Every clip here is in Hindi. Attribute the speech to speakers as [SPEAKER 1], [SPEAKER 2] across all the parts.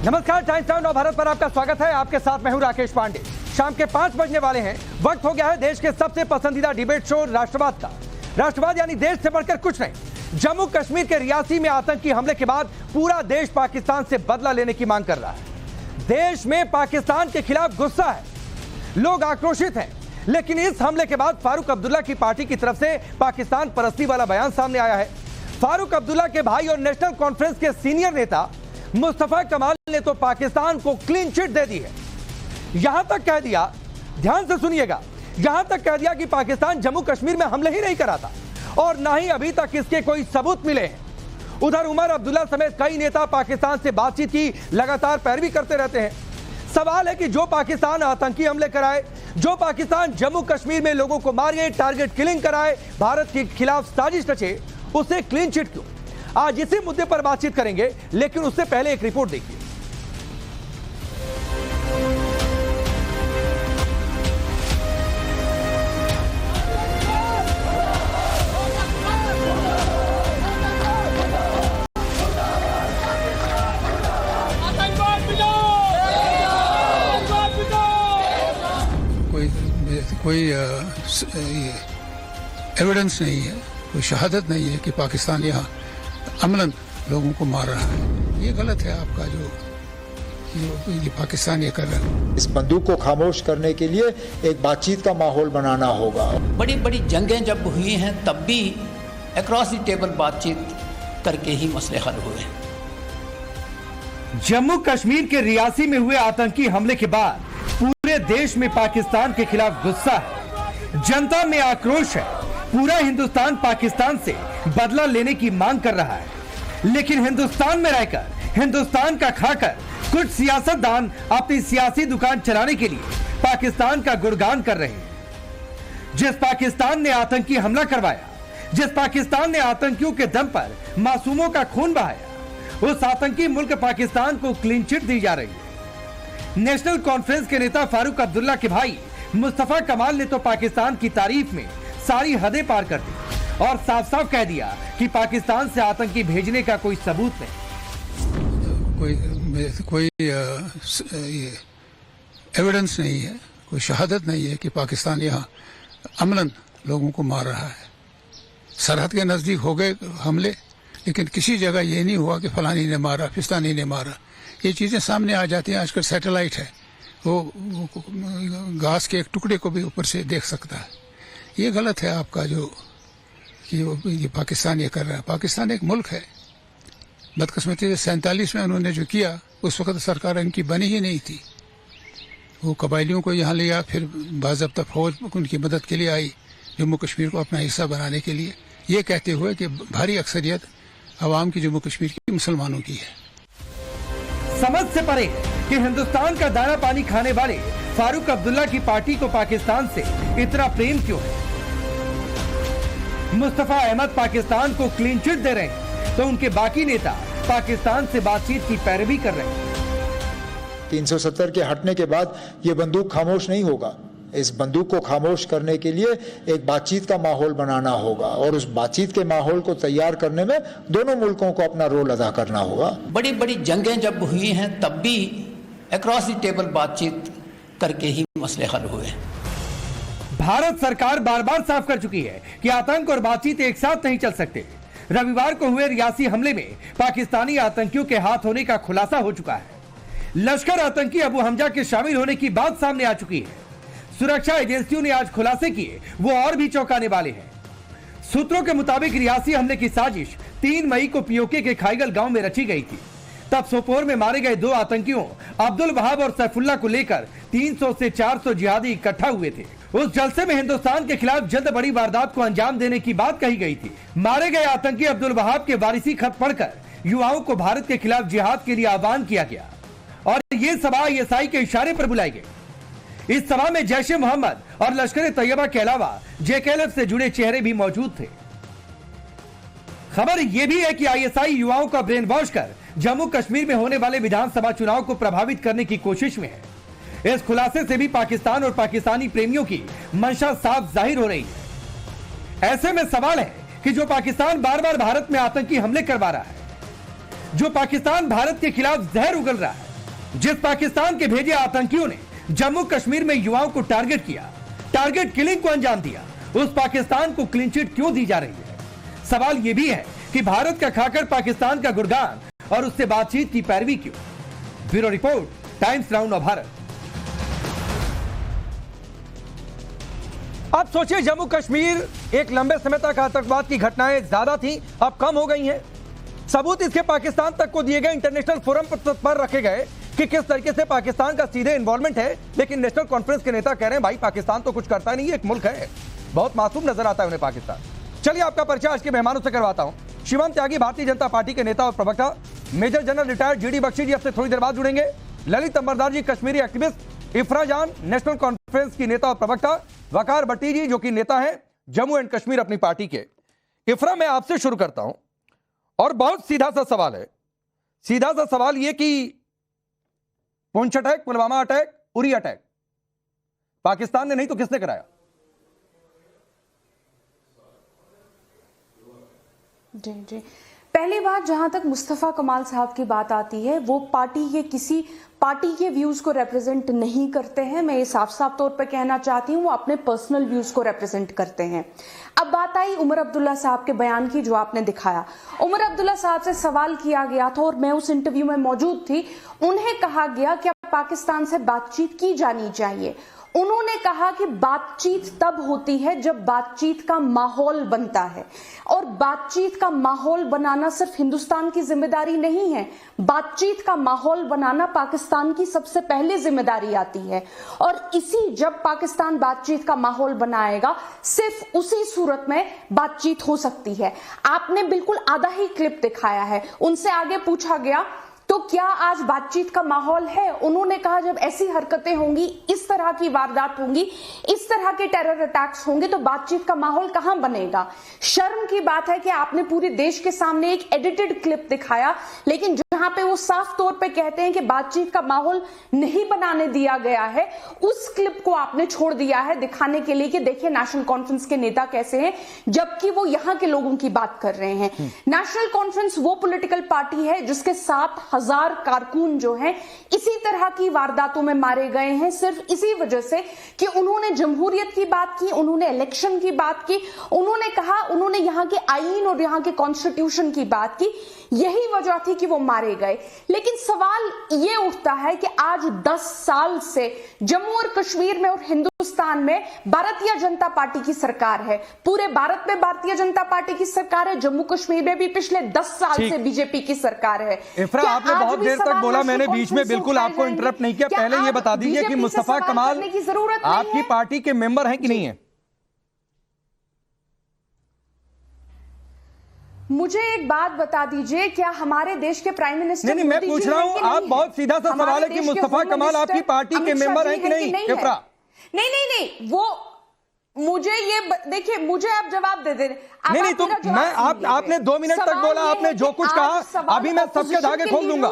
[SPEAKER 1] नमस्कार, टाइम्स नाउ भारत पर आपका स्वागत है। आपके साथ मैं हूं राकेश पांडे। शाम के 5 बजने वाले हैं। वक्त हो गया है देश के सबसे पसंदीदा डिबेट शो राष्ट्रवाद का। राष्ट्रवाद यानी देश से बढ़कर कुछ नहीं। जम्मू कश्मीर के रियासी में आतंकी हमले के बाद पूरा देश पाकिस्तान से बदला लेने की मांग कर रहा है। देश में पाकिस्तान के खिलाफ गुस्सा है, लोग आक्रोशित हैं। लेकिन इस हमले के बाद फारूक अब्दुल्ला की पार्टी की तरफ से पाकिस्तान परस्ती वाला बयान सामने आया है। फारूक अब्दुल्ला के भाई और नेशनल कॉन्फ्रेंस के सीनियर नेता मुस्तफा कमाल ने तो पाकिस्तान को क्लीन चिट दे दी है। यहां तक कह दिया, ध्यान से सुनिएगा, यहां तक कह दिया कि पाकिस्तान जम्मू कश्मीर में हमले ही नहीं करा था और ना ही अभी तक इसके कोई सबूत मिले हैं। उधर उमर अब्दुल्ला समेत कई नेता पाकिस्तान से बातचीत की लगातार पैरवी करते रहते हैं। सवाल है कि जो पाकिस्तान आतंकी हमले कराए, जो पाकिस्तान जम्मू कश्मीर में लोगों को मारे, टारगेट किलिंग कराए, भारत के खिलाफ साजिश रचे, उसे क्लीन चिट क्यों? आज इसी मुद्दे पर बातचीत करेंगे, लेकिन उससे पहले एक रिपोर्ट देखिए।
[SPEAKER 2] कोई एविडेंस नहीं है, कोई शहादत नहीं है कि पाकिस्तान यहाँ अमलन लोगों को मार रहा है। ये गलत है आपका जो पाकिस्तान ये कर रहा है।
[SPEAKER 3] इस बंदूक को खामोश करने के लिए एक बातचीत का माहौल बनाना होगा।
[SPEAKER 4] बड़ी बड़ी जंगें जब हुई हैं तब भी अक्रॉस द टेबल बातचीत करके ही मसले हल हुए।
[SPEAKER 1] जम्मू कश्मीर के रियासी में हुए आतंकी हमले के बाद पूरे देश में पाकिस्तान के खिलाफ गुस्सा है, जनता में आक्रोश है। पूरा हिंदुस्तान पाकिस्तान से बदला लेने की मांग कर रहा है। लेकिन हिंदुस्तान में रहकर, हिंदुस्तान का खाकर कुछ सियासतदान अपनी सियासी दुकान चलाने के लिए पाकिस्तान का गुणगान कर रहे हैं। जिस पाकिस्तान ने आतंकी हमला करवाया, जिस पाकिस्तान ने आतंकियों के दम पर मासूमों का खून बहाया, उस आतंकी मुल्क पाकिस्तान को क्लीन चिट दी जा रही है। नेशनल कॉन्फ्रेंस के नेता फारूक अब्दुल्ला के भाई मुस्तफा कमाल ने तो पाकिस्तान की तारीफ में सारी हदें पार कर दी और साफ साफ कह दिया कि पाकिस्तान से आतंकी भेजने का कोई सबूत नहीं।
[SPEAKER 2] कोई एविडेंस नहीं है, कोई शहादत नहीं है कि पाकिस्तान यहाँ अमलन लोगों को मार रहा है। सरहद के नजदीक हो गए हमले, लेकिन किसी जगह ये नहीं हुआ कि फलानी ने मारा, फिस्तानी ने मारा। ये चीजें सामने आ जाती हैं। आजकल सैटेलाइट है, वो घास के एक टुकड़े को भी ऊपर से देख सकता है। ये गलत है आपका जो ये पाकिस्तान ये कर रहा है। पाकिस्तान एक मुल्क है। बदकिस्मती से 47 में उन्होंने जो किया, उस वक्त सरकार इनकी बनी ही नहीं थी। वो कबायलियों को यहाँ लिया, फिर बाज़ाब्ता फौज उनकी मदद के लिए आई जम्मू कश्मीर को अपना हिस्सा बनाने के लिए, ये कहते हुए कि भारी अक्सरियत अवाम की जम्मू कश्मीर की मुसलमानों की है।
[SPEAKER 1] समझ से परे कि हिंदुस्तान का दाना पानी खाने वाले फारूक अब्दुल्ला की पार्टी को पाकिस्तान से इतना प्रेम क्यों है? मुस्तफा अहमद पाकिस्तान को क्लीन चिट दे रहे हैं तो उनके बाकी नेता पाकिस्तान से बातचीत की पैरवी कर रहे हैं।
[SPEAKER 3] 370 के हटने के बाद ये बंदूक खामोश नहीं होगा। इस बंदूक को खामोश करने के लिए एक बातचीत का माहौल बनाना होगा और उस बातचीत के माहौल को तैयार करने में दोनों मुल्कों को अपना रोल अदा करना होगा।
[SPEAKER 4] बड़ी बड़ी जंगें जब हुई हैं तब भी अक्रॉस द टेबल बातचीत करके ही मसले हल हुए।
[SPEAKER 1] भारत सरकार बार बार साफ कर चुकी है कि आतंक और बातचीत एक साथ नहीं चल सकते। रविवार को हुए रियासी हमले में पाकिस्तानी आतंकियों के हाथ होने का खुलासा हो चुका है। लश्कर आतंकी अबू हमजा के शामिल होने की बात सामने आ चुकी है। सुरक्षा एजेंसियों ने आज खुलासे किए, वो और भी चौंकाने वाले हैं। सूत्रों के मुताबिक रियासी हमले की साजिश 3 मई को पीओके के खाईगल गांव में रची गई थी। तब सोपोर में मारे गए 2 आतंकियों अब्दुल वहाब और सैफुल्ला को लेकर 300 से 400 जिहादी इकट्ठा हुए थे। उस जलसे में हिंदुस्तान के खिलाफ जल्द बड़ी वारदात को अंजाम देने की बात कही गई थी। मारे गए आतंकी अब्दुल वहाब के वारिसी खत पढ़कर युवाओं को भारत के खिलाफ जिहाद के लिए आह्वान किया गया और ये सभा ISI के इशारे पर बुलाई गई। इस सभा में जैश ए मोहम्मद और लश्कर तैयबा के अलावा JKLF से जुड़े चेहरे भी मौजूद थे। खबर यह भी है कि ISI युवाओं का ब्रेन वॉश कर जम्मू कश्मीर में होने वाले विधानसभा चुनाव को प्रभावित करने की कोशिश में है। इस खुलासे से भी पाकिस्तान और पाकिस्तानी प्रेमियों की मंशा साफ जाहिर हो रही है। ऐसे में सवाल है कि जो पाकिस्तान बार बार भारत में आतंकी हमले करवा रहा है, जो पाकिस्तान भारत के खिलाफ जहर उगल रहा है, जिस पाकिस्तान के भेजे आतंकियों ने जम्मू कश्मीर में युवाओं को टारगेट किया, टारगेट किलिंग को अंजाम दिया, उस पाकिस्तान को क्लीन चिट क्यों दी जा रही है? सवाल यह भी है कि भारत का खाकर पाकिस्तान का गुणगान और उससे बातचीत की पैरवी क्यों? ब्यूरो रिपोर्ट, टाइम्स नाउ नव भारत। अब सोचिए, जम्मू कश्मीर एक लंबे समय तक आतंकवाद की घटनाएं ज्यादा थी, अब कम हो गई हैं। सबूत इसके पाकिस्तान तक को दिए गए, इंटरनेशनल फोरम पर रखे गए कि किस तरीके से पाकिस्तान का सीधे इन्वॉल्वमेंट है। लेकिन नेशनल कॉन्फ्रेंस के नेता कह रहे हैं भाई पाकिस्तान तो कुछ करता नहीं है, एक मुल्क है, बहुत मासूम नजर आता है उन्हें पाकिस्तान। चलिए आपका परिचय आज के मेहमानों से करवाता हूं। शिवम त्यागी, भारतीय जनता पार्टी के नेता और प्रवक्ता। Major general retired GD Bakshi ji आपसे थोड़ी देर बाद जुड़ेंगे। Lalit Ambardar ji, Kashmiri activist. Ifra Jan, national conference की नेता और प्रवक्ता। वकार भट्टी जी, जो कि नेता है जम्मू एंड कश्मीर अपनी पार्टी के। इफ्रा, मैं आपसे शुरू करता हूं और बहुत सीधा सा सवाल है। सीधा सा सवाल यह कि Poonch attack, Pulwama attack, Uri attack Pakistan ने नहीं तो किसने कराया?
[SPEAKER 5] जी जी, पहली बात, जहां तक मुस्तफा कमाल साहब की बात आती है, वो पार्टी के किसी पार्टी के व्यूज को रिप्रेजेंट नहीं करते हैं। मैं ये साफ साफ तौर पे कहना चाहती हूँ, वो अपने पर्सनल व्यूज को रिप्रेजेंट करते हैं। अब बात आई उमर अब्दुल्ला साहब के बयान की, जो आपने दिखाया। उमर अब्दुल्ला साहब से सवाल किया गया था और मैं उस इंटरव्यू में मौजूद थी। उन्हें कहा गया कि पाकिस्तान से बातचीत की जानी चाहिए। उन्होंने कहा कि बातचीत तब होती है जब बातचीत का माहौल बनता है, और बातचीत का माहौल बनाना सिर्फ हिंदुस्तान की जिम्मेदारी नहीं है। बातचीत का माहौल बनाना पाकिस्तान की सबसे पहले जिम्मेदारी आती है, और जब पाकिस्तान बातचीत का माहौल बनाएगा, सिर्फ उसी सूरत में बातचीत हो सकती है। आपने बिल्कुल आधा ही क्लिप दिखाया है। उनसे आगे पूछा गया तो क्या आज बातचीत का माहौल है? उन्होंने कहा जब ऐसी हरकतें होंगी, इस तरह की वारदात होंगी, इस तरह के टेरर अटैक्स होंगे, तो बातचीत का माहौल कहां बनेगा? शर्म की बात है कि आपने पूरे देश के सामने एक एडिटेड क्लिप दिखाया, लेकिन जहां पे वो साफ तौर पे कहते हैं कि बातचीत का माहौल नहीं बनाने दिया गया है, उस क्लिप को आपने छोड़ दिया है दिखाने के लिए कि देखिए नेशनल कॉन्फ्रेंस के नेता कैसे हैं, जबकि वो यहां के लोगों की बात कर रहे हैं। नेशनल कॉन्फ्रेंस वो पॉलिटिकल पार्टी है जिसके 7,000 कारकुन जो हैं इसी तरह की वारदातों में मारे गए हैं, सिर्फ इसी वजह से कि उन्होंने जमहूरियत की बात की, उन्होंने इलेक्शन की बात की, उन्होंने कहा, उन्होंने यहां के आईन और यहां के कॉन्स्टिट्यूशन की बात की। यही वजह थी कि वो मारे गए। लेकिन सवाल ये उठता है कि आज 10 साल से जम्मू और कश्मीर में और हिंदुस्तान में भारतीय जनता पार्टी की सरकार है। पूरे भारत में भारतीय जनता पार्टी की सरकार है, जम्मू कश्मीर में भी पिछले 10 साल से बीजेपी की सरकार है।
[SPEAKER 1] इफ्रा, आपने बहुत देर तक बोला, मैंने बीच में बिल्कुल आपको इंटरप्ट नहीं किया। पहले ये बता दीजिए कि मुस्तफा कमाल आपकी पार्टी के मेंबर हैं कि नहीं है?
[SPEAKER 5] मुझे एक बात बता दीजिए, क्या हमारे देश के प्राइम मिनिस्टर
[SPEAKER 1] नहीं, मैं पूछ रहा हूं, आप बहुत सीधा सा सवाल है कि मुस्तफा कमाल आपकी पार्टी के मेंबर हैं कि नहीं? इफ्रा,
[SPEAKER 5] नहीं, वो मुझे ये देखिए, मुझे आप जवाब दे दे।
[SPEAKER 1] नहीं, तो मैं आपने 2 मिनट तक बोला, आपने जो कुछ कहा, अभी मैं सबके धागे खोल दूंगा।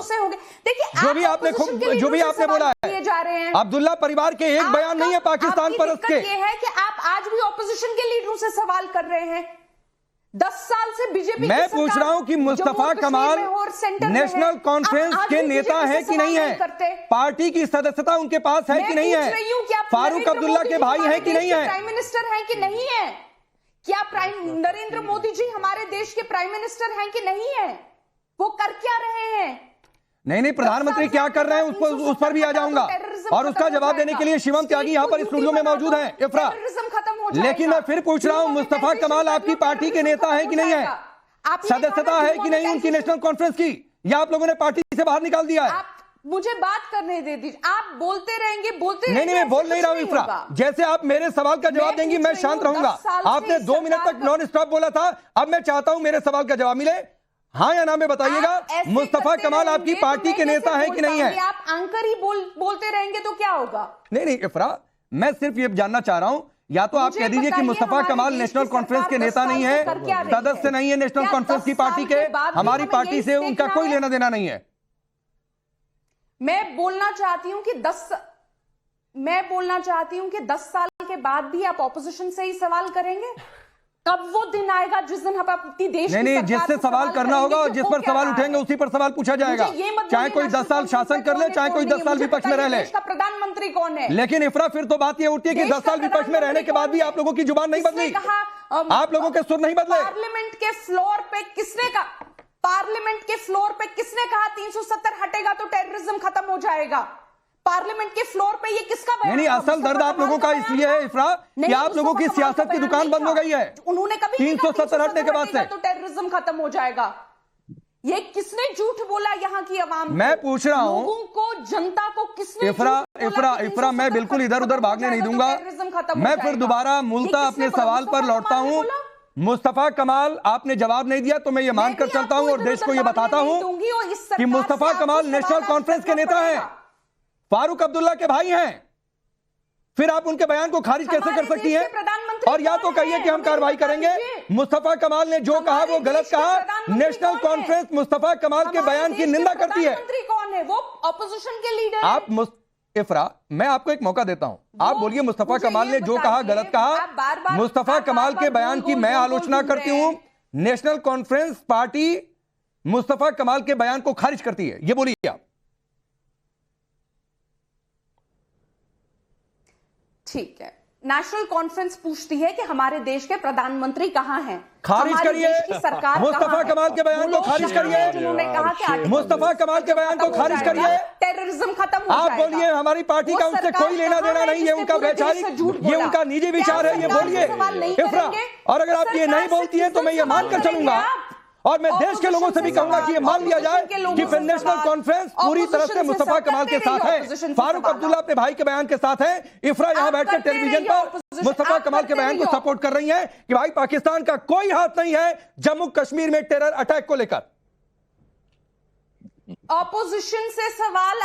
[SPEAKER 5] देखिए,
[SPEAKER 1] जो भी आपने बोला है, अब्दुल्ला परिवार के एक बयान नहीं है पाकिस्तान परस्त के।
[SPEAKER 5] ये है कि आप आज भी ऑपोजिशन के लीडरों से सवाल कर रहे हैं। 10 साल से बीजेपी,
[SPEAKER 1] मैं पूछ रहा हूं कि मुस्तफा कमाल नेशनल कॉन्फ्रेंस के नेता है कि नहीं है? पार्टी की सदस्यता उनके पास है कि नहीं है? फारूक अब्दुल्ला के भाई है कि नहीं है?
[SPEAKER 5] प्राइम मिनिस्टर है कि नहीं है? क्या नरेंद्र मोदी जी हमारे देश के प्राइम मिनिस्टर हैं कि नहीं है? वो कर क्या रहे हैं?
[SPEAKER 1] नहीं, प्रधानमंत्री क्या कर रहे हैं उस पर भी आ जाऊंगा, और उसका जवाब देने के लिए शिवम त्यागी यहां पर स्टूडियो में मौजूद हैं। इफ्रा, लेकिन मैं फिर पूछ रहा हूं, मुस्तफा कमाल आपकी पार्टी के नेता है कि नहीं है? सदस्यता है कि नहीं उनकी नेशनल कॉन्फ्रेंस की, या आप लोगों ने पार्टी से बाहर निकाल दिया है?
[SPEAKER 5] मुझे बात करने दे दीजिए, आप बोलते रहेंगे।
[SPEAKER 1] नहीं, मैं बोल नहीं रहा हूं इफ्रा। जैसे आप मेरे सवाल का जवाब देंगी मैं शांत रहूंगा। आपने 2 मिनट तक नॉन स्टॉप बोला था, अब मैं चाहता हूं मेरे सवाल का जवाब मिले, हाँ या ना में बताइएगा। मुस्तफा कमाल आपकी पार्टी के नेता है कि नहीं है?
[SPEAKER 5] आप एंकर ही बोलते रहेंगे तो क्या होगा?
[SPEAKER 1] नहीं इफ्रा, मैं सिर्फ ये जानना चाह रहा हूं, या तो आप कह दीजिए कि मुस्तफा कमाल नेशनल कॉन्फ्रेंस के नेता नहीं है, सदस्य नहीं है नेशनल कॉन्फ्रेंस की पार्टी के, हमारी पार्टी से उनका कोई लेना देना नहीं है।
[SPEAKER 5] मैं बोलना चाहती हूं कि 10 साल के बाद भी आप ऑपोजिशन से ही सवाल करेंगे? कब वो दिन आएगा जिस दिन हम अपनी देश की
[SPEAKER 1] नहीं,
[SPEAKER 5] सरकार
[SPEAKER 1] जिससे
[SPEAKER 5] से
[SPEAKER 1] सवाल करना होगा और
[SPEAKER 5] करेंगे
[SPEAKER 1] जिस
[SPEAKER 5] कि
[SPEAKER 1] पर
[SPEAKER 5] हो क्या
[SPEAKER 1] सवाल
[SPEAKER 5] रहा
[SPEAKER 1] उठेंगे
[SPEAKER 5] है?
[SPEAKER 1] उसी पर सवाल पूछा जाएगा।
[SPEAKER 5] मुझे ये मत
[SPEAKER 1] चाहे कोई
[SPEAKER 5] बोलिए
[SPEAKER 1] 10 साल शासन कर ले, चाहे कोई 10 साल विपक्ष में रह ले।
[SPEAKER 5] देश का प्रधानमंत्री कौन है?
[SPEAKER 1] लेकिन इफरा फिर तो बात ये उठती है कि 10 साल विपक्ष में रहने के बाद भी आप लोगों की जुबान नहीं बदली, आप लोगों के सुर नहीं बदले।
[SPEAKER 5] पार्लियामेंट के फ्लोर पे किसने कहा, पार्लियामेंट के फ्लोर पे किसने कहा 370 हटेगा तो टेररिज्म खत्म हो जाएगा? पार्लियामेंट के फ्लोर पे ये किसका बयान?
[SPEAKER 1] नहीं, असल दर्द आप लोगों का इसलिए है इफरा कि आप लोगों की सियासत की दुकान बंद हो गई है।
[SPEAKER 5] उन्होंने कभी
[SPEAKER 1] 370 हटने के बाद से
[SPEAKER 5] तो टेररिज्म खत्म हो जाएगा। ये किसने झूठ बोला यहाँ की आवाम?
[SPEAKER 1] मैं पूछ रहा हूं,
[SPEAKER 5] लोगों को, जनता को किसने
[SPEAKER 1] इफरा मैं बिल्कुल इधर उधर भागने नहीं दूंगा। मैं फिर दोबारा मूलतः अपने सवाल पर लौटता हूं। मुस्तफा कमाल, आपने जवाब नहीं दिया तो मैं ये मानकर चलता हूं और देश को ये बताता हूं कि मुस्तफा कमाल नेशनल कॉन्फ्रेंस के नेता हैं, फारूक अब्दुल्ला के भाई हैं। फिर आप उनके बयान को खारिज कैसे कर सकती हैं? और या तो कहिए कि हम कार्रवाई करेंगे। मुस्तफा कमाल ने जो कहा वो गलत कहा। नेशनल कॉन्फ्रेंस मुस्तफा कमाल के बयान की निंदा करती है।
[SPEAKER 5] कौन है वो? ऑपोजिशन के लीडर।
[SPEAKER 1] आप इफरा, मैं आपको एक मौका देता हूं, आप बोलिए मुस्तफा कमाल ने जो कहा गलत कहा। मुस्तफा कमाल के बयान की मैं आलोचना करती हूं, नेशनल कॉन्फ्रेंस पार्टी मुस्तफा कमाल के बयान को खारिज करती है, ये बोलिए आप।
[SPEAKER 5] ठीक है, नेशनल कॉन्फ्रेंस पूछती है कि हमारे देश के प्रधानमंत्री कहां हैं?
[SPEAKER 1] खारिज करिए मुस्तफा कमाल के बयान को, खारिज करिए।
[SPEAKER 5] जिन्होंने कहा कि
[SPEAKER 1] मुस्तफा कमाल के बयान को खारिज करिए।
[SPEAKER 5] टेररिज्म खत्म हो
[SPEAKER 1] आप
[SPEAKER 5] जाएगा।
[SPEAKER 1] बोलिए हमारी पार्टी का उससे कोई लेना देना नहीं है, उनका वैचारिक, ये उनका निजी विचार है, ये बोलिए इफरा। और अगर आप ये नहीं बोलती है तो मैं ये मानकर चलूंगा और मैं देश के लोगों से भी कहूंगा कि ये मान लिया जाए कि फिर नेशनल कॉन्फ्रेंस पूरी तरह से मुस्तफा कमाल के साथ है, फारूक अब्दुल्ला अपने भाई के बयान के साथ है। इफरा यहां बैठकर टेलीविजन पर मुस्तफा कमाल के बयान को सपोर्ट कर रही है कि भाई पाकिस्तान का कोई हाथ नहीं है जम्मू कश्मीर में टेरर अटैक को लेकर।
[SPEAKER 5] ऑपोजिशन से सवाल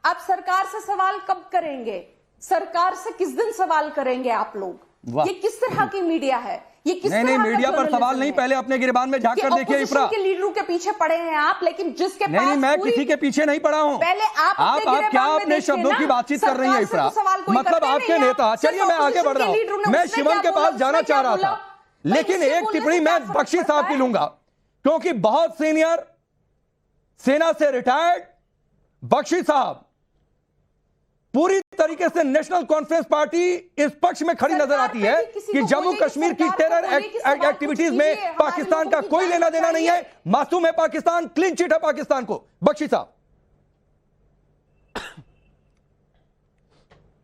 [SPEAKER 5] आप सरकार से सवाल कब करेंगे? सरकार से किस दिन सवाल करेंगे आप लोग? ये किस तरह की मीडिया है? ये किस
[SPEAKER 1] नहीं, मीडिया पर सवाल नहीं, पहले अपने गिरबान में झांक कर देखिए इफरा।
[SPEAKER 5] के लीडरों के पीछे पड़े हैं आप, लेकिन जिसके पास
[SPEAKER 1] नहीं, मैं किसी के पीछे नहीं पड़ा हूं।
[SPEAKER 5] पहले आप
[SPEAKER 1] क्या अपने शब्दों की बातचीत कर रही है इफरा? मतलब आपके नेता, चलिए मैं आगे बढ़ रहा हूं, मैं शिवम के पास जाना चाह रहा था, लेकिन एक टिप्पणी मैं बख्शी साहब की लूंगा क्योंकि बहुत सीनियर, सेना से रिटायर्ड बख्शी साहब पूरी तरीके से नेशनल कॉन्फ्रेंस पार्टी इस पक्ष में खड़ी नजर आती है कि जम्मू कश्मीर की टेरर एक्टिविटीज में पाकिस्तान का कोई लेना देना नहीं है, मासूम है पाकिस्तान, क्लीन चिट है पाकिस्तान को। बख्शी साहब,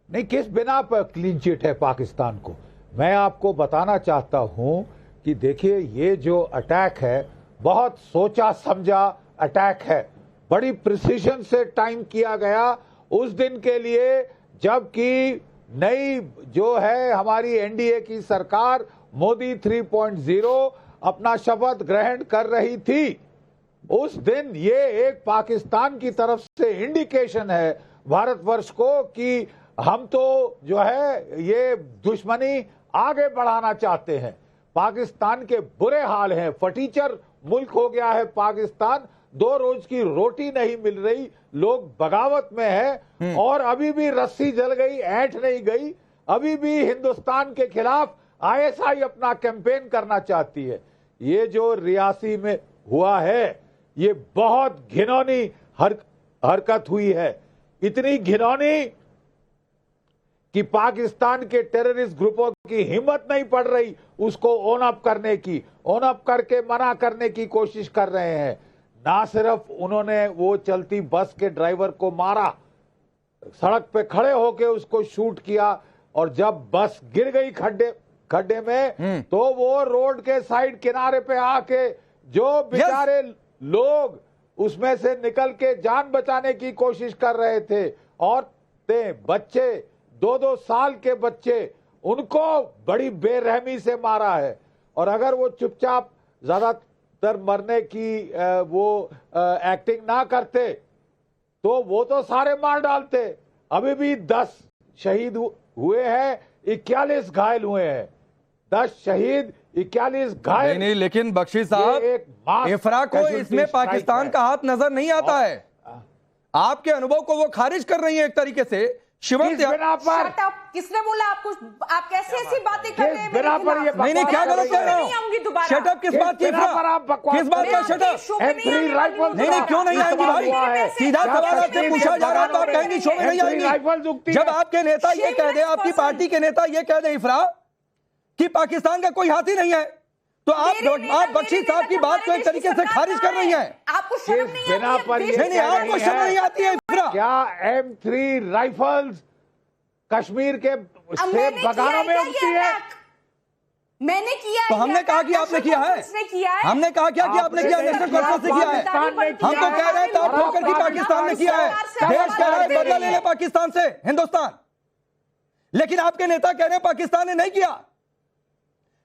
[SPEAKER 6] नहीं, किस बिना पर क्लीन चिट है पाकिस्तान को? मैं आपको बताना चाहता हूं कि देखिए ये जो अटैक है बहुत सोचा समझा अटैक है, बड़ी प्रिसीजन से टाइम किया गया उस दिन के लिए जबकि नई जो है हमारी एनडीए की सरकार मोदी 3.0 अपना शपथ ग्रहण कर रही थी। उस दिन ये एक पाकिस्तान की तरफ से इंडिकेशन है भारतवर्ष को कि हम तो जो है ये दुश्मनी आगे बढ़ाना चाहते हैं। पाकिस्तान के बुरे हाल हैं, फटीचर मुल्क हो गया है पाकिस्तान, 2 रोज की रोटी नहीं मिल रही, लोग बगावत में है और अभी भी रस्सी जल गई, ऐंठ नहीं गई, अभी भी हिंदुस्तान के खिलाफ आईएसआई अपना कैंपेन करना चाहती है। ये जो रियासी में हुआ है ये बहुत घिनौनी हरकत हुई है, इतनी घिनौनी कि पाकिस्तान के टेररिस्ट ग्रुपों की हिम्मत नहीं पड़ रही उसको ओन अप करने की, ओन अप करके मना करने की कोशिश कर रहे हैं। ना सिर्फ उन्होंने वो चलती बस के ड्राइवर को मारा, सड़क पे खड़े होके उसको शूट किया और जब बस गिर गई खड्डे में तो वो रोड के साइड किनारे पे आके जो बेचारे लोग उसमें से निकल के जान बचाने की कोशिश कर रहे थे, औरतें, बच्चे, 2-2 साल के बच्चे, उनको बड़ी बेरहमी से मारा है। और अगर वो चुपचाप ज्यादातर मरने की वो एक्टिंग ना करते तो वो तो सारे मार डालते। अभी भी 10 शहीद हुए हैं, 41 घायल हुए हैं, 10 शहीद 41 घायल।
[SPEAKER 1] नहीं, लेकिन बख्शी साहब, इफरा को इसमें पाकिस्तान का हाथ नजर नहीं आता है। आपके अनुभव को वो खारिज कर रही है एक तरीके से। शिवम
[SPEAKER 5] किसने बोला आपको? आप कैसे ऐसी बातें कर रहे हैं मेरे
[SPEAKER 6] बिना पर ये
[SPEAKER 5] खिलाफ?
[SPEAKER 1] नहीं क्या गलत कह रहे
[SPEAKER 5] नहीं आऊंगी
[SPEAKER 1] हो?
[SPEAKER 5] दोबारा।
[SPEAKER 1] शटअप किस बात की?
[SPEAKER 6] बिना पर आप बकवास
[SPEAKER 1] किस बात का
[SPEAKER 5] मैं आपके
[SPEAKER 1] शटअप?
[SPEAKER 5] शो में नहीं आने वाली हूं।
[SPEAKER 1] नहीं क्यों नहीं आएंगी भाई? सीधा सवाल आपसे पूछा जा रहा है तो आप कहेंगी शो में नहीं आएंगी। जब आपके नेता ये कह दे, आपकी पार्टी के नेता ये कह दे इफ्रा कि पाकिस्तान का कोई हाथी नहीं है, तो आप बख्शी साहब की बात को एक तरीके से खारिज कर रही हैं।
[SPEAKER 5] आपको शर्म नहीं
[SPEAKER 6] बिना
[SPEAKER 5] आती
[SPEAKER 6] पर
[SPEAKER 5] है?
[SPEAKER 6] ये
[SPEAKER 1] नहीं आपको शर्म नहीं आती है इफ्रा?
[SPEAKER 6] क्या M3 राइफल्स कश्मीर के सेब बागानों में उगती है?
[SPEAKER 5] मैंने किया है।
[SPEAKER 1] तो हमने कहा कि आपने किया है। हमने कहा क्या कि आपने किया? नेशनल कॉन्फ्रेंस से किया है। हम तो कह रहे हैं ताप ठोकर की पाकिस्तान ने किया है। देश कह रहा है बदला ले ले पाकिस्तान से हिंदुस्तान, लेकिन आपके नेता कह रहे हैं पाकिस्तान ने नहीं किया।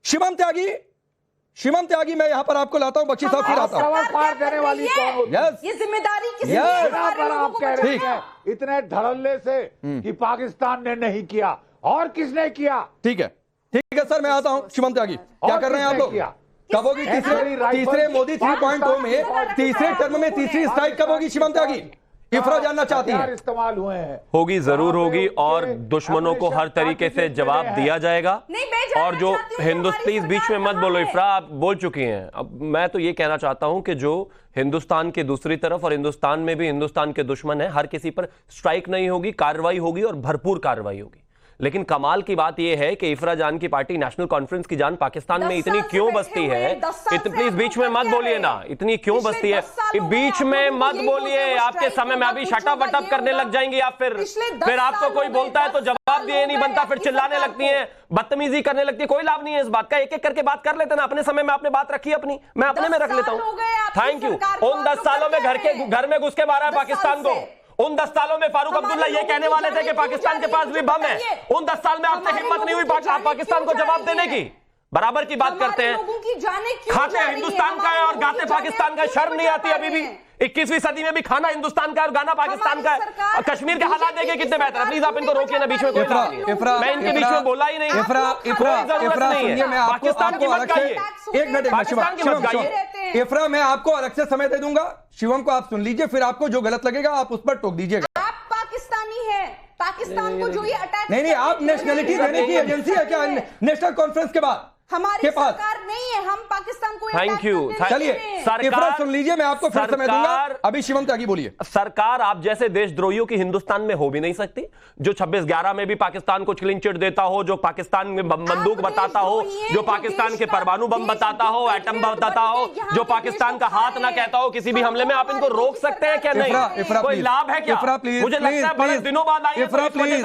[SPEAKER 1] शिवम त्यागी मैं यहां पर आपको लाता हूं, बख्शी साहब फिर आता हूं।
[SPEAKER 6] सवाल पार देने वाली कौन होती है?
[SPEAKER 1] यस
[SPEAKER 5] ये जिम्मेदारी किसी
[SPEAKER 1] Yes.
[SPEAKER 6] पर आप कह रहे
[SPEAKER 1] ठीक।
[SPEAKER 6] हैं इतने धड़ल्ले से कि पाकिस्तान ने नहीं किया, और किसने किया?
[SPEAKER 1] ठीक है सर, मैं आता हूं। शिवम त्यागी क्या कर रहे हैं आप लोग? कब होगी तीसरे मोदी 3.0 में तीसरे टर्म में तीसरी स्ट्राइक कब होगी? शिवम त्यागी इफ्रा जानना चाहती है।
[SPEAKER 6] इस्तेमाल हुए हैं।
[SPEAKER 7] होगी, जरूर होगी, और दुश्मनों को हर तरीके से जवाब दिया जाएगा।
[SPEAKER 5] नहीं, मैं जानना
[SPEAKER 7] और जो
[SPEAKER 5] चाहती हूँ
[SPEAKER 7] हिंदुस्तान,
[SPEAKER 5] हमारी
[SPEAKER 7] बीच में मत
[SPEAKER 5] सरकार
[SPEAKER 7] बोलो
[SPEAKER 5] कहाँ
[SPEAKER 7] इफ्रा, आप बोल चुकी हैं। अब मैं तो ये कहना चाहता हूं कि जो हिंदुस्तान के दूसरी तरफ और हिंदुस्तान में भी हिंदुस्तान के दुश्मन है, हर किसी पर स्ट्राइक नहीं होगी, कार्रवाई होगी और भरपूर कार्रवाई होगी। लेकिन कमाल की बात यह है कि इफ्रा जान की पार्टी नेशनल कॉन्फ्रेंस की जान पाकिस्तान में इतनी क्यों बसती है? प्लीज बीच में मत बोलिए ना, इतनी क्यों बसती है? बीच में मत बोलिए, आपके समय में अभी शटअप वटअप करने लग जाएंगी आप। फिर आपको कोई बोलता है तो जवाब दिए नहीं बनता, फिर चिल्लाने लगती हैं, बदतमीजी करने लगती है। कोई लाभ नहीं है इस बात का। एक एक करके बात कर लेते ना, अपने समय में आपने बात रखी अपनी, मैं अपने में रख लेता हूं। Thank you. उन 10 सालों में घर में घुस के मारा है पाकिस्तान को। उन 10 सालों में फारूक अब्दुल्ला ये कहने वाले थे कि पाकिस्तान के पास भी बम है। उन 10 साल में आपसे हिम्मत नहीं हुई पाकिस्तान को जवाब देने की। बराबर की बात करते हैं, खाते हिंदुस्तान का है और गाते पाकिस्तान का। शर्म नहीं आती अभी भी? 21वीं सदी में भी खाना हिंदुस्तान का और गाना पाकिस्तान का है। और कश्मीर के हालात देखिए कितने बेहतर है। प्लीज आप इनको रोकिए ना, बीच में कोई बात नहीं है। मैं इनके बीच में बोला ही नहीं। पाकिस्तान की मत गाइए,
[SPEAKER 1] एक मिनट
[SPEAKER 7] पाकिस्तान की मत गाइए।
[SPEAKER 1] इफ्रा मैं आपको अलग से समय दे दूंगा, शिवम को आप सुन लीजिए, फिर आपको जो गलत लगेगा आप उस पर टोक दीजिएगा।
[SPEAKER 5] आप पाकिस्तानी हैं, पाकिस्तान को जो ये अटैक
[SPEAKER 1] नहीं आप नेशनलिटी देने की एजेंसी है क्या नेशनल कॉन्फ्रेंस के बाद
[SPEAKER 5] हमारी सरकार नहीं है, हम पाकिस्तान को
[SPEAKER 7] थैंक यू।
[SPEAKER 1] चलिए इफ्रा सुन लीजिए, मैं आपको फिर समय दूंगा। अभी शिवम त्यागी बोलिए।
[SPEAKER 7] सरकार आप जैसे देशद्रोहियों की हिंदुस्तान में हो भी नहीं सकती, जो 26/11 में भी पाकिस्तान को क्लीन चिट देता हो, जो पाकिस्तान में बंदूक बताता हो, जो पाकिस्तान के परमाणु बम बताता हो, एटम बम बताता हो, जो पाकिस्तान का हाथ ना कहता हो किसी भी हमले में, आप इनको रोक सकते हैं क्या? नहीं। कोई लाभ है क्या? मुझे लगता है बड़े दिनों बाद आई है,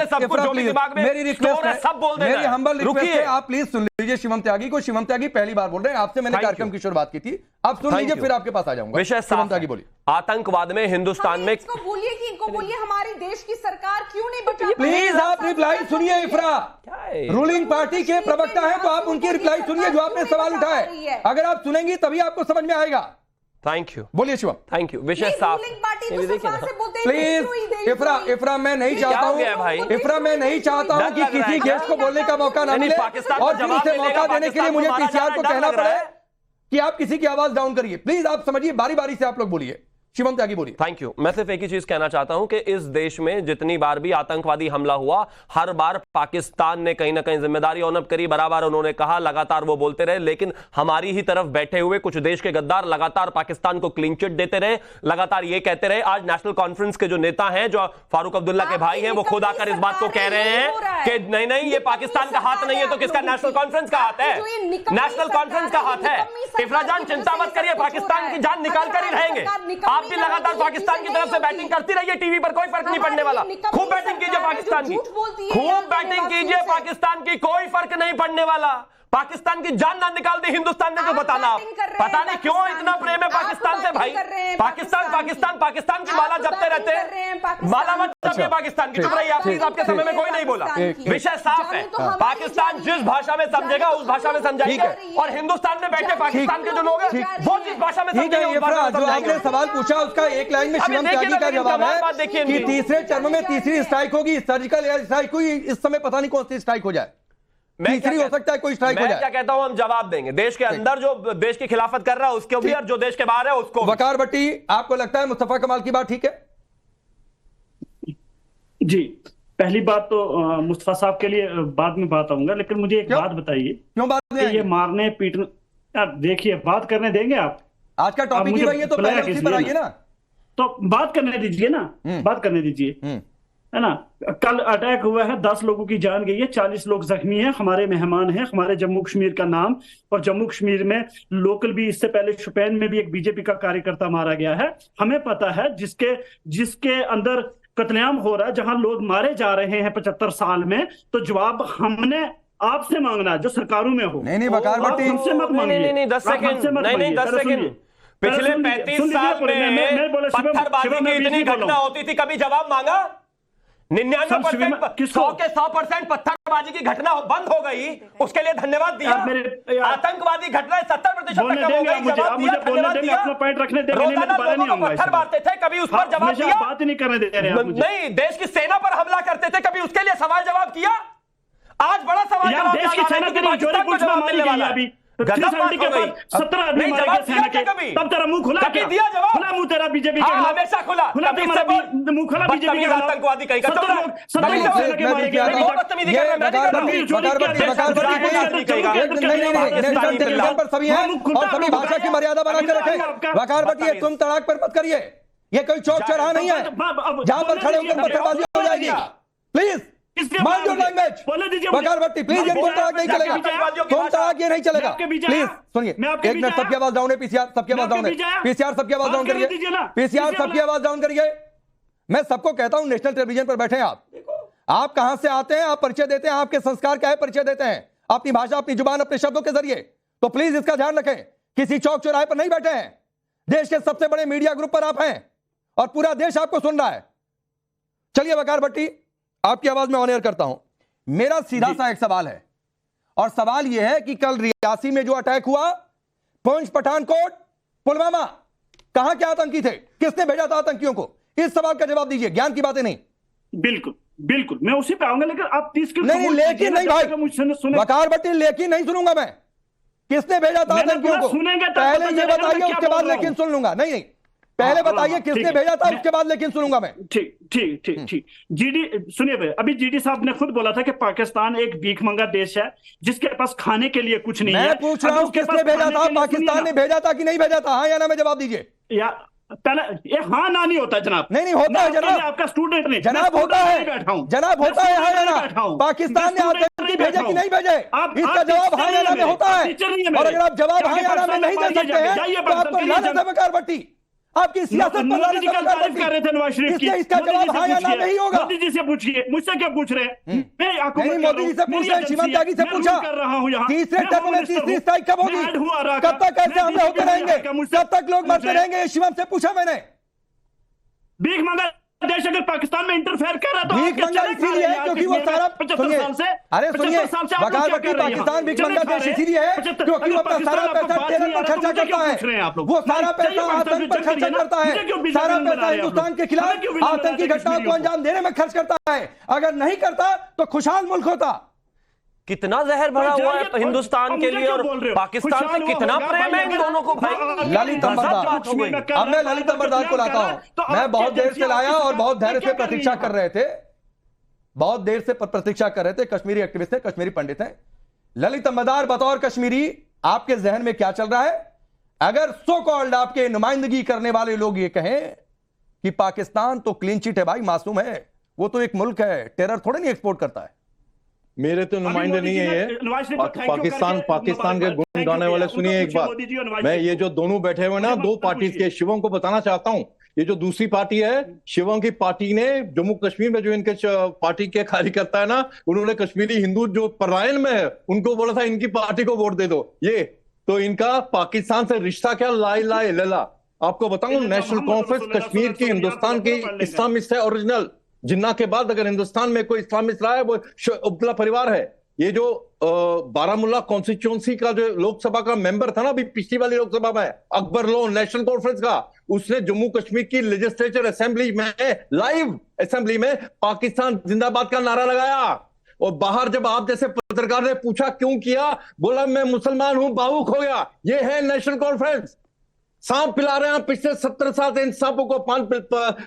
[SPEAKER 7] सब कुछ जो भी दिमाग में स्टोर है सब बोल देना है। रुकिए,
[SPEAKER 1] आप प्लीज सुन लीजिए शिवम त्यागी को। शिवम त्यागी पहली बार बोल रहे हैं, आपसे मैंने कार्यक्रम की शुरुआत की थी, आप सुन लीजिए फिर आपके पास आ जाऊंगा।
[SPEAKER 7] विषय
[SPEAKER 1] शिवम त्यागी बोलिए।
[SPEAKER 7] आतंकवाद में हिंदुस्तान में
[SPEAKER 5] बोलिए कि इनको बोलिए हमारी देश की सरकार क्यों नहीं बचा?
[SPEAKER 1] प्लीज आप रिप्लाई सुनिए इफ्रा, रूलिंग पार्टी के प्रवक्ता है तो आप उनकी रिप्लाई सुनिए जो आपने सवाल उठाए। अगर आप सुनेंगी तभी आपको समझ में आएगा।
[SPEAKER 7] Thank you.
[SPEAKER 1] बोलिए शिवम।
[SPEAKER 7] Thank you. विषय साफ।
[SPEAKER 1] प्लीज इफ्रा मैं नहीं चाहता हूँ, इफ्रा मैं नहीं चाहता हूँ कि किसी गेस्ट को बोलने का मौका ना मिले और फिर उसे मौका देने के लिए मुझे पीसीआर को कहना पड़े कि आप किसी की आवाज डाउन करिए। प्लीज आप समझिए, बारी बारी से आप लोग बोलिए। शिवम त्यागी बोलिए।
[SPEAKER 7] Thank you. मैं सिर्फ एक ही चीज कहना चाहता हूं कि इस देश में जितनी बार भी आतंकवादी हमला हुआ, हर बार पाकिस्तान ने कहीं ना कहीं जिम्मेदारी ऑनअप करी, बराबर उन्होंने कहा, लगातार वो बोलते रहे। लेकिन हमारी ही तरफ बैठे हुए कुछ देश के गद्दार लगातार पाकिस्तान को क्लीन चिट देते रहे, लगातार ये कहते रहे। आज नेशनल कॉन्फ्रेंस के जो नेता हैं, जो फारूक अब्दुल्ला के भाई हैं, वो खुद आकर इस बात को कह रहे हैं कि नहीं नहीं ये पाकिस्तान का हाथ नहीं है, तो किसका? नेशनल कॉन्फ्रेंस का हाथ है, नेशनल कॉन्फ्रेंस का हाथ है। इफ्रा जान चिंता मत करिए, पाकिस्तान की जान निकाल कर ही रहेंगे। आप भी लगातार पाकिस्तान की तरफ से बैटिंग करती रहिए, टीवी पर कोई फर्क नहीं पड़ने वाला। खूब बैटिंग कीजिए पाकिस्तान की, खूब बैटिंग कीजिए पाकिस्तान की, कोई फर्क नहीं पड़ने वाला। पाकिस्तान की जान ना निकाल दी हिंदुस्तान ने तो बताना। आप पता नहीं क्यों इतना प्रेम है पाकिस्तान से भाई। पाकिस्तान पाकिस्तान पाकिस्तान की माला जपते रहते हैं, माला मत जपिए पाकिस्तान की। चुप रहिए आप प्लीज, आपके समय में कोई नहीं बोला। विषय साफ है, पाकिस्तान जिस भाषा में समझेगा उस भाषा में समझाएगा, और हिंदुस्तान में बैठे पाकिस्तान के जो लोग हैं वो जिस भाषा में समझेंगे।
[SPEAKER 1] जो आपने सवाल पूछा उसका एक लाइन में शिवम त्यागी का जवाब है कि तीसरे टर्म में तीसरी स्ट्राइक होगी। सर्जिकल एयर स्ट्राइक हुई, इस समय पता नहीं कौन सी स्ट्राइक हो जाए, तीसरी हो सकता है कोई स्ट्राइक हो जाए।
[SPEAKER 7] मैं क्या कहता हूं, हम जवाब देंगे। देश के अंदर जो देश की खिलाफत कर रहा है उसको भी, और जो देश के बाहर है उसको।
[SPEAKER 1] वकार भट्टी, आपको लगता है मुस्तफा कमाल की बात ठीक है?
[SPEAKER 8] जी, पहली बात तो मुस्तफा साहब के लिए बाद में बात आऊंगा, लेकिन मुझे एक बात बताइए,
[SPEAKER 1] क्यों बात नहीं
[SPEAKER 8] कि ये
[SPEAKER 1] आएंगे?
[SPEAKER 8] मारने पीटने, यार देखिए बात करने देंगे आप?
[SPEAKER 1] आज का टॉपिक ही
[SPEAKER 8] मुझे
[SPEAKER 1] वही है, तो
[SPEAKER 8] बुलाया
[SPEAKER 1] पहले उसी
[SPEAKER 8] किस
[SPEAKER 1] पर
[SPEAKER 8] लिए
[SPEAKER 1] आइए ना।
[SPEAKER 8] तो बात करने दीजिए ना, बात करने दीजिए, है ना। कल अटैक हुआ है, 10 लोगों की जान गई है, 40 लोग जख्मी हैं, हमारे मेहमान हैं, हमारे जम्मू कश्मीर का नाम, और जम्मू कश्मीर में लोकल भी, इससे पहले शुपैन में भी एक बीजेपी का कार्यकर्ता मारा गया है। हमें पता है जिसके अंदर कत्लेआम हो रहा है, जहां लोग मारे जा रहे हैं 75 साल में, तो जवाब हमने आपसे मांगना है जो सरकारों में हो।
[SPEAKER 1] नहीं वकार
[SPEAKER 8] आप
[SPEAKER 1] भट्टी,
[SPEAKER 8] हमसे मत मांगिए।
[SPEAKER 7] नहीं 10
[SPEAKER 8] आप हमसे
[SPEAKER 7] सेकंड,
[SPEAKER 8] मत
[SPEAKER 7] नहीं
[SPEAKER 8] मांगिए।
[SPEAKER 7] 10
[SPEAKER 8] जरा
[SPEAKER 7] सेकंड,
[SPEAKER 8] सुनिए।
[SPEAKER 7] पिछले
[SPEAKER 8] सुन लीजिए,
[SPEAKER 7] 35
[SPEAKER 8] सुन लीजिए,
[SPEAKER 7] साल में
[SPEAKER 8] बोला,
[SPEAKER 7] पत्थरबाजी
[SPEAKER 8] शिवम,
[SPEAKER 7] की
[SPEAKER 8] मैं बीच
[SPEAKER 7] इतनी
[SPEAKER 8] में बोला
[SPEAKER 7] घटना
[SPEAKER 8] हूं।
[SPEAKER 7] होती थी, कभी जवाब मांगा? 99% 100% पत्थरबाजी की घटना बंद हो गई, उसके लिए धन्यवाद दिया। आतंकवादी घटनाएं 70% तक कम हो गई, जवाब दिया, धन्यवाद दिया।
[SPEAKER 8] अपना पॉइंट रखने देंगे,
[SPEAKER 7] रोजाना लोगों को पत्थर मारते थे, कभी उस पर जवाब दिया?
[SPEAKER 8] बात ही नहीं करने दे रहे हैं आप मुझे।
[SPEAKER 7] नहीं, देश की सेना पर हमला करते थे, कभी उसके लिए सवाल जवाब किया? आज बड़ा सवाल
[SPEAKER 8] यार,
[SPEAKER 7] जवाब
[SPEAKER 8] देश की सेना
[SPEAKER 7] क्योंकि
[SPEAKER 8] तेरी
[SPEAKER 7] पाकिस्तान को
[SPEAKER 8] पुलिस में
[SPEAKER 7] जवाब
[SPEAKER 8] मारी
[SPEAKER 7] मिलने
[SPEAKER 8] गई
[SPEAKER 7] वाला
[SPEAKER 8] है
[SPEAKER 7] है।
[SPEAKER 8] अभी।
[SPEAKER 7] गजब बात
[SPEAKER 8] 370 के
[SPEAKER 7] हो गई।
[SPEAKER 8] बाद 17 आदमी
[SPEAKER 7] नहीं,
[SPEAKER 8] मारे
[SPEAKER 7] जवाब
[SPEAKER 8] गए सेना
[SPEAKER 7] दिया
[SPEAKER 8] के।
[SPEAKER 7] क्या कभी?
[SPEAKER 8] तब तेरा मुंह खुला
[SPEAKER 7] कभी
[SPEAKER 8] क्या?
[SPEAKER 7] दिया जवाब?
[SPEAKER 8] खुला मुंह तेरा बीजेपी के
[SPEAKER 7] हाँ,
[SPEAKER 8] खिलाफ।
[SPEAKER 7] हमेशा खुला।
[SPEAKER 8] खुला
[SPEAKER 7] कभी
[SPEAKER 8] तुम्हारा
[SPEAKER 7] से
[SPEAKER 8] मुंह खुला बीजेपी के
[SPEAKER 7] बदतमीज
[SPEAKER 8] खिलाफ।
[SPEAKER 7] आतंकवादी कहीं का।
[SPEAKER 8] 17 लोग सेना के मारे गए।
[SPEAKER 7] बदतमीजी कर रहे हैं, मैं नहीं कर रहा हूं।
[SPEAKER 1] नेशनल टेलीविजन पर सभी हैं और सभी भाषा की मर्यादा बना के रखें। वकार भट्टी, तुम तड़ाक पर मत करिए, ये कोई चौक चौराहा नहीं है जहां पर खड़े होकर पत्थरबाजी हो जाएगी। Please mind your language. Waqar Bhatti please, ये तुम तड़ाक नहीं चलेगा, तुम तड़ाक ये नहीं चलेगा। प्लीज सुनिए, एक मिनट, सबकी आवाज डाउन है। पीसीआर सबकी आवाज डाउन है, पीसीआर सबकी आवाज डाउन करिए, पीसीआर सबकी आवाज डाउन करिए। मैं सबको कहता हूं, नेशनल टेलीविजन पर बैठे आप कहां से आते हैं, आप परिचय देते हैं, आपके संस्कार क्या है, परिचय देते हैं अपनी भाषा, अपनी जुबान, अपने शब्दों के जरिए। तो प्लीज इसका ध्यान रखें, किसी चौक चौराहे पर नहीं बैठे हैं, देश के सबसे बड़े मीडिया ग्रुप पर आप हैं और पूरा देश आपको सुन रहा है। चलिए वकार भट्टी, आपकी आवाज में ऑन एयर करता हूं। मेरा सीधा सा एक सवाल है, और सवाल यह है कि कल रियासी में जो अटैक हुआ, पुंछ, पठानकोट, पुलवामा, कहां के आतंकी थे, किसने भेजा था आतंकियों को? इस सवाल का जवाब दीजिए, ज्ञान की बातें नहीं।
[SPEAKER 8] बिल्कुल बिल्कुल, मैं उसी पे आऊंगा, लेकिन आप 30
[SPEAKER 1] नहीं, लेकिन नहीं भाई वकार भट्टी, लेकिन नहीं सुनूंगा मैं। किसने भेजा था आतंकियों को? पहले ये बताइए, उसके बाद लेकिन सुन लूंगा। नहीं, पहले बताइए किसने भेजा था, उसके बाद लेकिन सुनूंगा मैं।
[SPEAKER 8] ठीक ठीक ठीक ठीक। जीडी सुनिए भाई, अभी जीडी साहब ने खुद बोला था कि पाकिस्तान एक भीखमंगा देश है जिसके पास खाने के लिए कुछ नहीं है।
[SPEAKER 1] मैं पूछ रहा हूं किसने भेजा था, पाकिस्तान ने भेजा था कि नहीं भेजा था? हाँ या ना में जवाब दीजिए।
[SPEAKER 8] या पहले ये हाँ ना नहीं होता जनाब।
[SPEAKER 1] नहीं होता है जनाब,
[SPEAKER 8] आपका स्टूडेंट नहीं,
[SPEAKER 1] जनाब होता है, जनाब होता है हाँ या ना? पाकिस्तान ने आतंकी भेजे कि नहीं भेजे, इसका जवाब हाँ या ना में होता है। और अगर आप जवाब हाँ या ना में नहीं दे सकते हैं तो आपको लानत है वकार भट्टी, आपकी सियासत पर लानत है वकार भट्टी।
[SPEAKER 8] कर रहे थे नवाज शरीफ की,
[SPEAKER 1] इसका जवाब हाँ या ना में ही होगा।
[SPEAKER 8] मोदी जी से पूछिए, मुझसे क्या पूछ रहे हैं?
[SPEAKER 1] नहीं, मोदी जी से पूछ रहे हैं, शिवम त्यागी से पूछा।
[SPEAKER 8] कर रहा हूं यहाँ
[SPEAKER 1] तीसरे टर्म में तीसरी स्ट्राइक कब होगी, कब तक ऐसे हमले होते रहेंगे, कब तक लोग मरते रहेंगे? शिवम से पूछा मैंने।
[SPEAKER 8] भीख मंगा देश अगर पाकिस्तान में इंटरफेयर कर रहा है तो
[SPEAKER 1] भीख मंगा इसीलिए है क्योंकि वो सारा, सुनिए, अरे सुनिए वकार भट्टी, पाकिस्तान भीख मंगा देश इसीलिए है क्योंकि वो अपना सारा पैसा टेरर पर खर्चा करता है, वो सारा पैसा आतंक पर खर्चा करता है, सारा पैसा हिंदुस्तान के खिलाफ आतंकी घटनाओं को अंजाम देने में खर्च करता है। अगर नहीं करता तो खुशहाल मुल्क होता।
[SPEAKER 7] कितना जहर भरा हुआ है हिंदुस्तान के लिए, और पाकिस्तान से कितना प्रेम है इन दोनों को भाई।
[SPEAKER 1] ललित अंबरदार, अब मैं ललित अंबरदार को लाता हूं। मैं बहुत देर से लाया और बहुत धैर्य से प्रतीक्षा कर रहे थे, बहुत देर से प्रतीक्षा कर रहे थे। कश्मीरी एक्टिविस्ट हैं, कश्मीरी पंडित हैं। ललित अंबरदार, बतौर कश्मीरी आपके जहन में क्या चल रहा है अगर सो कॉल्ड आपके नुमाइंदगी करने वाले लोग ये कहें कि पाकिस्तान तो क्लीन चिट है भाई, मासूम है, वो तो एक मुल्क है, टेरर थोड़े नहीं एक्सपोर्ट करता है।
[SPEAKER 9] मेरे तो नुमाइंदे नहीं है ये पाकिस्तान के गुण गाने वाले। सुनिए एक बात, मैं ये जो दोनों बैठे हुए ना दो पार्टी के, शिवम को बताना चाहता हूं, ये जो दूसरी पार्टी है, शिवम की पार्टी ने जम्मू कश्मीर में जो इनके पार्टी के कार्यकर्ता है ना, उन्होंने कश्मीरी हिंदू जो पलायन में है उनको बोला था इनकी पार्टी को वोट दे दो। ये तो इनका पाकिस्तान से रिश्ता क्या, लाई लाई लला। आपको बताऊं, नेशनल कॉन्फ्रेंस कश्मीर की हिंदुस्तान की इस्लामिस्ट है ओरिजिनल। जिन्ना के बाद अगर हिंदुस्तान में कोई इस्लामिस्ट रहा है वो उपला परिवार है। ये जो बारामूला कॉन्स्टिट्यूंसी का जो लोकसभा का मेंबर था ना अभी पिछली वाली लोकसभा में, अकबर लोन नेशनल कॉन्फ्रेंस का, उसने जम्मू कश्मीर की लेजिस्लेचर असेंबली में, लाइव असेंबली में पाकिस्तान जिंदाबाद का नारा लगाया। और बाहर जब आप जैसे पत्रकार ने पूछा क्यों किया, बोला मैं मुसलमान हूं, भावुक हो गया। ये है नेशनल कॉन्फ्रेंस। सांप पिला रहे हैं पिछले 70 साल से, इन सांपों को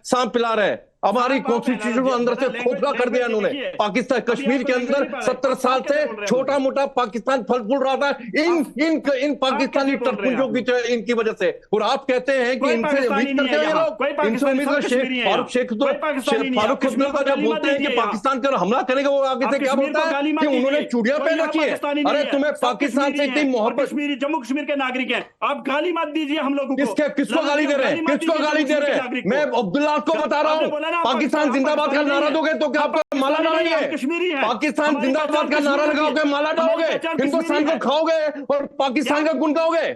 [SPEAKER 9] सांप पिला रहे हैं। हमारी कॉन्स्टिट्यूशन को अंदर से खोखला कर दिया इन्होंने। पाकिस्तान कश्मीर के अंदर 70 साल से छोटा मोटा पाकिस्तान फल फूल रहा था इन पाकिस्तानी टरपुंजों की इनकी वजह से। और आप कहते हैं कि इनसे उम्मीद करते हैं ये लोग, इनसे उम्मीद फारूक अब्दुल्ला जब बोलते हैं कि पाकिस्तान पर हमला करेगा, वो आगे से क्या बोलता है कि उन्होंने चूड़ियां पहन रखी है। अरे तुम्हें पाकिस्तान से इतनी मोहब्बत,
[SPEAKER 8] जम्मू कश्मीर के नागरिक हैं, आप गाली मत दीजिए हम लोगों को।
[SPEAKER 9] किसको गाली दे रहे हैं, किसको गाली दे रहे हैं? मैं अब्दुल्ला को बता रहा हूँ, पाकिस्तान जिंदाबाद का नारा दोगे तो क्या आपका माला डालेंगे? पाकिस्तान जिंदाबाद का नारा लगाओगे, माला डालोगे, हिंदुस्तान को खाओगे और पाकिस्तान का गुण गाओगे।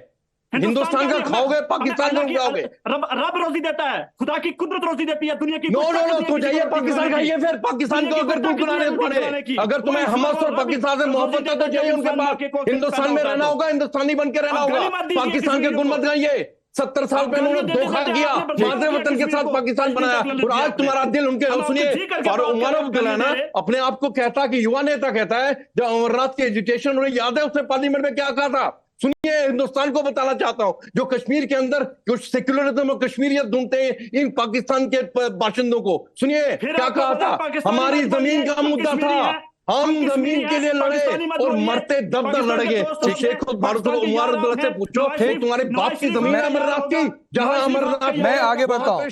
[SPEAKER 9] हिंदुस्तान का खाओगे, पाकिस्तान का गाओगे।
[SPEAKER 8] रब रोजी देता है, खुदा की कुदरत रोजी देती है, दुनिया की।
[SPEAKER 9] नो तो जाइए पाकिस्तान खाइए, फिर पाकिस्तान को अगर गुनगुनाने पड़े, अगर तुम्हें हमास और पाकिस्तान से मोहब्बत है तो जाइए उनके पास। हिंदुस्तान में रहना होगा, हिंदुस्तानी बन के रहना होगा, पाकिस्तान के गुण मत गाइए। 70 साल पहले उन्होंने धोखा किया, मादरे वतन के साथ पाकिस्तान बनाया और आज तुम्हारा दिल उनके। सुनिए, फारूक उमर अब्दुल्ला ना अपने आप को कहता कि युवा नेता कहता है, जब अमरनाथ की एजुटेशन उन्हें याद है उसने पार्लियामेंट में क्या कहा था? सुनिए, हिंदुस्तान को बताना चाहता हूं, जो कश्मीर के अंदर कुछ सेक्युलरिज्म और कश्मीरियत ढूंढते हैं इन पाकिस्तान के बाशिंदों को, सुनिए क्या कहा था? हमारी जमीन का मुद्दा था, हम जमीन के लिए लड़े और मरते दब दब लड़ेंगे। शेख उमर अब्दुल्ला से पूछो, तुम्हारे बाप की जमीन है अमरनाथ की, जहां अमरनाथ।
[SPEAKER 1] मैं आगे बढ़ता हूं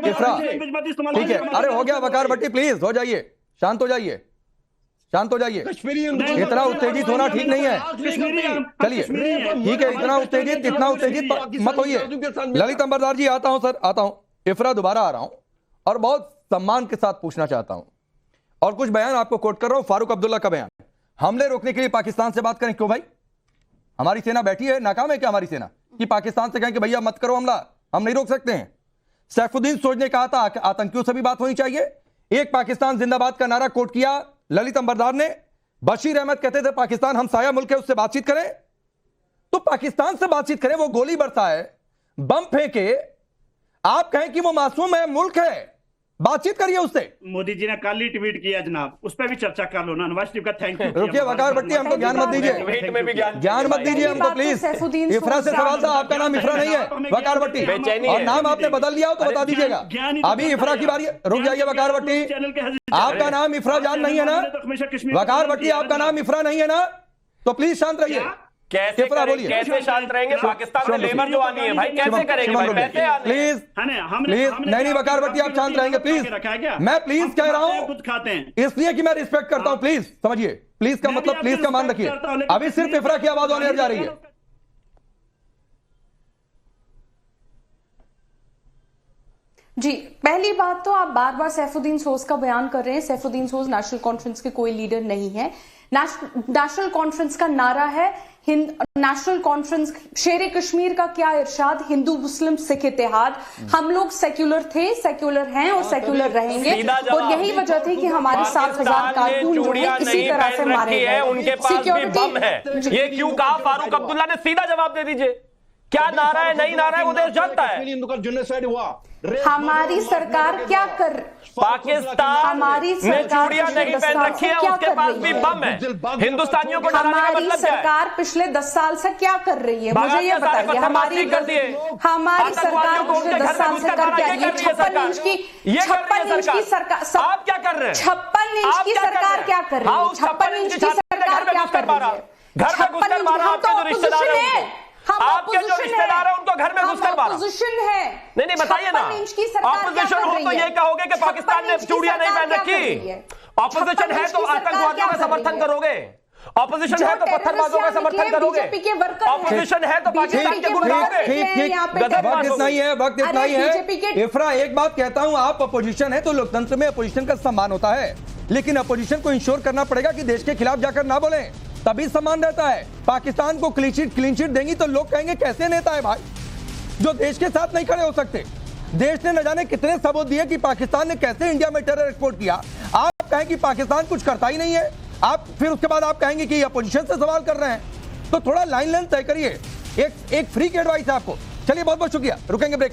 [SPEAKER 1] इफ्रा, ठीक है? अरे हो गया वकार भट्टी, प्लीज हो जाइए, शांत हो जाइए, शांत हो जाइए। इतना उत्तेजित होना ठीक नहीं है। चलिए ठीक है, इतना उत्तेजित मत होइए। ललित अंबरदार जी, आता हूं सर, आता हूं। इफ्रा दोबारा आ रहा हूं और बहुत सम्मान के साथ पूछना चाहता हूं और कुछ बयान आपको कोट कर रहा हूं। फारूक अब्दुल्ला का बयान, हमले रोकने के लिए पाकिस्तान से बात करें। क्यों भाई? हमारी सेना बैठी है, नाकाम है क्या हमारी सेना कि पाकिस्तान से कहें कि भैया मत करो हमला, हम नहीं रोक सकते हैं? सैफुद्दीन सोज ने कहा था कि आतंकियों से भी बात होनी चाहिए। एक पाकिस्तान जिंदाबाद का नारा कोट किया ललित अंबरदार ने। बशीर अहमद कहते थे पाकिस्तान हमसाया मुल्क है, उससे बातचीत करें। तो पाकिस्तान से बातचीत करें, वो गोली बरसाए, बम फेंके, आप कहें कि वो मासूम है, मुल्क है, बातचीत करिए उससे।
[SPEAKER 8] मोदी जी ने कल ही ट्वीट किया जनाब, उस पर भी चर्चा कर लो ना। नवाज शरीफ का थैंक यू।
[SPEAKER 1] रुकिए वकार भट्टी, हमको ज्ञान मत दीजिए, ज्ञान मत दीजिए हमको प्लीज। इफ्रा से सवाल था, आपका नाम इफ्रा नहीं है, वकार भट्टी, और नाम आपने बदल लिया हो तो बता दीजिएगा। अभी इफ्रा की बारी, रुक जाइए वकार भट्टी, आपका नाम इफ्रा जान नहीं है ना? वकार भट्टी, आपका नाम इफ्रा नहीं है ना? तो प्लीज शांत रहिए।
[SPEAKER 7] कैसे शांत रहेंगे? पाकिस्तान में लेबर जो आनी है भाई, कैसे करेंगे भाई? पैसे आने,
[SPEAKER 1] प्लीज प्लीज, नहीं वकार भट्टी आप शांत रहेंगे प्लीज। मैं प्लीज कह रहा हूं इसलिए कि मैं रिस्पेक्ट करता हूं, प्लीज समझिए। प्लीज का मतलब प्लीज का मान रखिए। अभी सिर्फ इफ्रा की आवाज होने जा रही है।
[SPEAKER 5] जी, पहली बात तो आप बार बार सैफुद्दीन सोज का बयान कर रहे हैं। सैफुद्दीन सोज नेशनल कॉन्फ्रेंस के कोई लीडर नहीं है। नेशनल कॉन्फ्रेंस का नारा है नेशनल कॉन्फ्रेंस, शेर कश्मीर का क्या इरशाद, हिंदू मुस्लिम सिख इत्तेहाद। हम लोग सेक्युलर थे, सेक्युलर हैं और सेक्युलर रहेंगे। और यही वजह थी कि हमारे 7,000 कारकुन जो है इसी तरह से मारे गए।
[SPEAKER 7] उनके पास भी बम है, ये क्यों कहा फारूक अब्दुल्ला ने? सीधा जवाब दे दीजिए, क्या नारा है, नहीं नारा है, वो देश जानता है।
[SPEAKER 5] हमारी सरकार क्या कर,
[SPEAKER 7] पाकिस्तान
[SPEAKER 5] हमारी
[SPEAKER 7] ने चूड़ियां नहीं पहन रखी है, उसके पास भी बम है। हिंदुस्तानियों को डराने का मतलब क्या है?
[SPEAKER 5] सरकार पिछले 10 साल से क्या कर रही है, मुझे ये बताइए। हमारी सरकार पिछले 10 साल से कर क्या? ये 56 इंच की सरकार,
[SPEAKER 7] आप क्या कर रहे हैं?
[SPEAKER 5] 56 इंच की सरकार क्या कर रही है? 56 इंच की सरकार क्या कर रही है?
[SPEAKER 7] घर में घुसकर मारा आपके जो रिश्तेदार हैं, आपके जो रिश्तेदार हैं उनको घर में घुसकर मारा।
[SPEAKER 5] ऑपोजिशन है।
[SPEAKER 7] नहीं बताइए ना, ऑपोजिशन हो तो ये कहोगे कि पाकिस्तान ने चूड़ियां नहीं पहन रखी। ऑपोजिशन है तो आतंकवादियों का समर्थन करोगे, ऑपोजिशन है तो पत्थरबाजों का समर्थन करोगे, ऑपोजिशन है तो पाकिस्तान के गुण गाओगे।
[SPEAKER 1] वक्त इतना ही है, वक्त इतना ही है। इफ्रा, एक बात कहता हूं, आप अपोजिशन है तो लोकतंत्र में अपोजिशन का सम्मान होता है, लेकिन अपोजिशन को इंश्योर करना पड़ेगा कि देश के खिलाफ जाकर ना बोलें, तभी सम्मान रहता है। पाकिस्तान को क्लीन चिट देंगी तो लोग कहेंगे कैसे नेता है भाई जो देश के साथ नहीं खड़े हो सकते। देश ने न जाने कितने सबूत दिए कि पाकिस्तान ने कैसे इंडिया में टेरर एक्सपोर्ट किया। आप कहें कि पाकिस्तान कुछ करता ही नहीं है, आप फिर उसके बाद आप कहेंगे कि अपोजिशन से सवाल कर रहे हैं। तो थोड़ा लाइन लेंथ तय करिए। एक फ्री की एडवाइस है आपको। चलिए बहुत बहुत शुक्रिया, रुकेंगे ब्रेक।